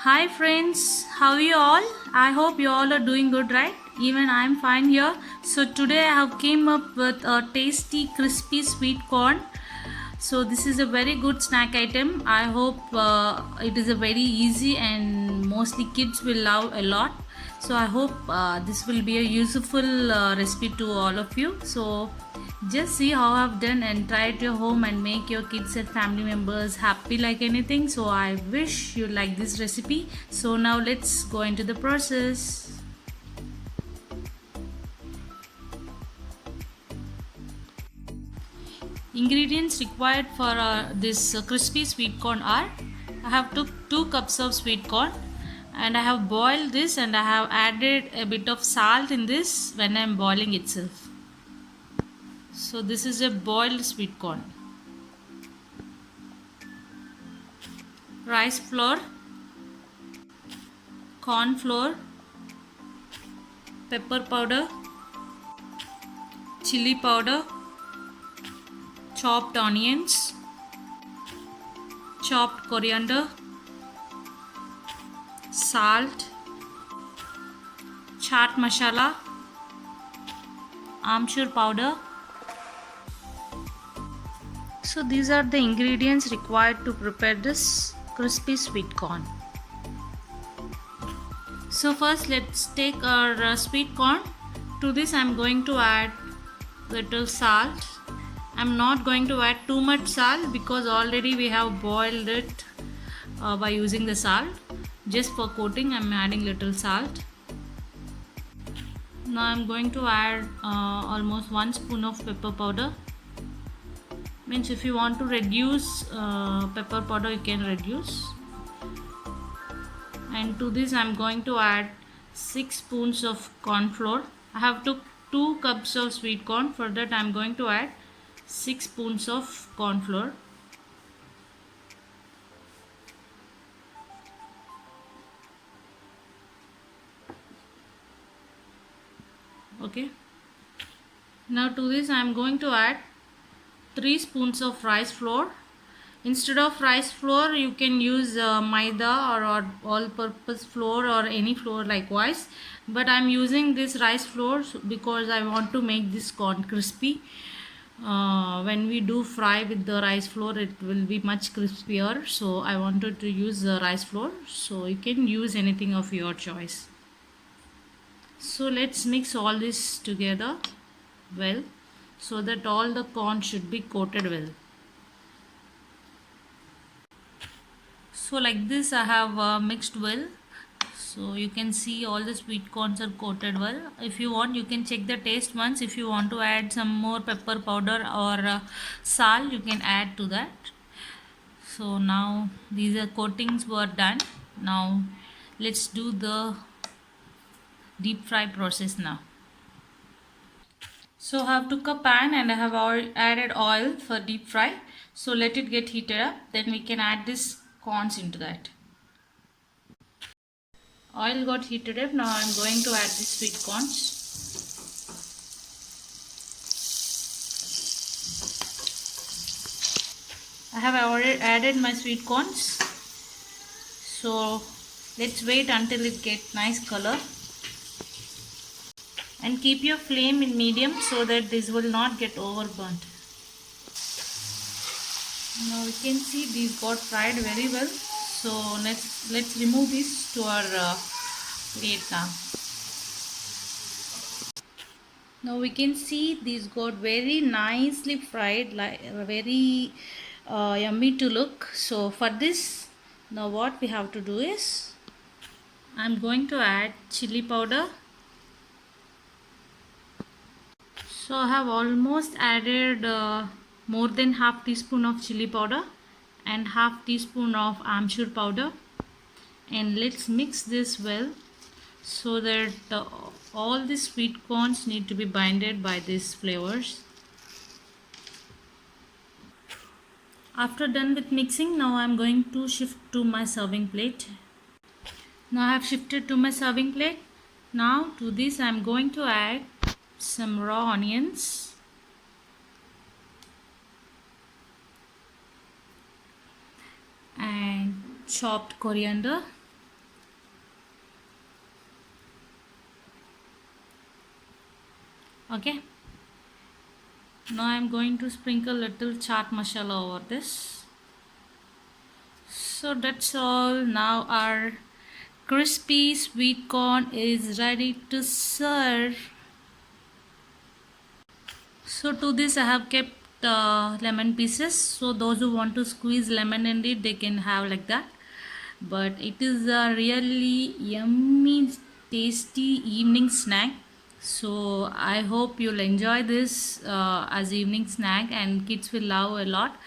Hi friends, how are you all? I hope you all are doing good, right? Even I'm fine here. So today I have came up with a tasty crispy sweet corn. So this is a very good snack item. I hope it is a very easy and mostly kids will love a lot. So I hope this will be a useful recipe to all of you. So just see how I've done and try it your home and make your kids and family members happy like anything. So I wish you like this recipe. So now let's go into the process. Ingredients required for this crispy sweet corn are: I have took 2 cups of sweet corn and I have boiled this and I have added a bit of salt in this when I am boiling itself. So this is a boiled sweet corn. Rice flour, corn flour, pepper powder, chili powder, chopped onions, chopped coriander, salt, chaat masala, amchur powder. So these are the ingredients required to prepare this crispy sweet corn. So first let's take our sweet corn. To this I'm going to add little salt. I'm not going to add too much salt because already we have boiled it by using the salt. Just for coating I'm adding little salt. Now I'm going to add almost 1 spoon of pepper powder. Means if you want to reduce pepper powder you can reduce. And to this I'm going to add 6 spoons of corn flour. I have took 2 cups of sweet corn. For that I'm going to add 6 spoons of corn flour. Okay. Now to this I am going to add 3 spoons of rice flour. Instead of rice flour you can use maida or all purpose flour or any flour likewise, but I am using this rice flour because I want to make this corn crispy. When we do fry with the rice flour it will be much crispier, so I wanted to use the rice flour. So you can use anything of your choice. So let's mix all this together well so that all the corn should be coated well. So like this I have mixed well. So you can see all the sweet corns are coated well. If you want you can check the taste once. If you want to add some more pepper powder or salt you can add to that. So now these are coatings were done. Now let's do the deep fry process now. So I have took a pan and I have added oil for deep fry. So let it get heated up. Then we can add this corns into that. Oil got heated up. Now I am going to add the sweet corns. I have already added my sweet corns. So let's wait until it gets nice color. And keep your flame in medium so that this will not get overburnt. Now you can see these got fried very well. So let's remove this to our plate now. Now we can see these got very nicely fried, like very yummy to look. So for this, now what we have to do is I'm going to add chili powder. So I have almost added more than half teaspoon of chili powder and half teaspoon of amchur powder, and let's mix this well so that all the sweet corns need to be binded by these flavors. After done with mixing, now I am going to shift to my serving plate. Now I have shifted to my serving plate. Now to this I am going to add some raw onions and chopped coriander Okay, now I'm going to sprinkle little chaat masala over this. So that's all. Now our crispy sweet corn is ready to serve. So to this I have kept lemon pieces, so those who want to squeeze lemon in it, they can have like that. But it is a really yummy tasty evening snack, so I hope you'll enjoy this as evening snack, and kids will love a lot.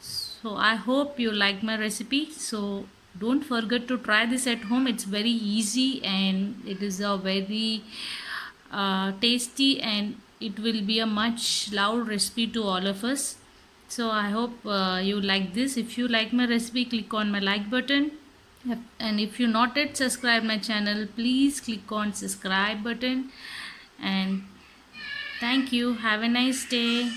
So I hope you like my recipe. So don't forget to try this at home. It's very easy and it is a very tasty, and it will be a much loved recipe to all of us. So I hope you like this. If you like my recipe, click on my like button. Yep. And if you not yet subscribe my channel, please click on subscribe button. And thank you. Have a nice day.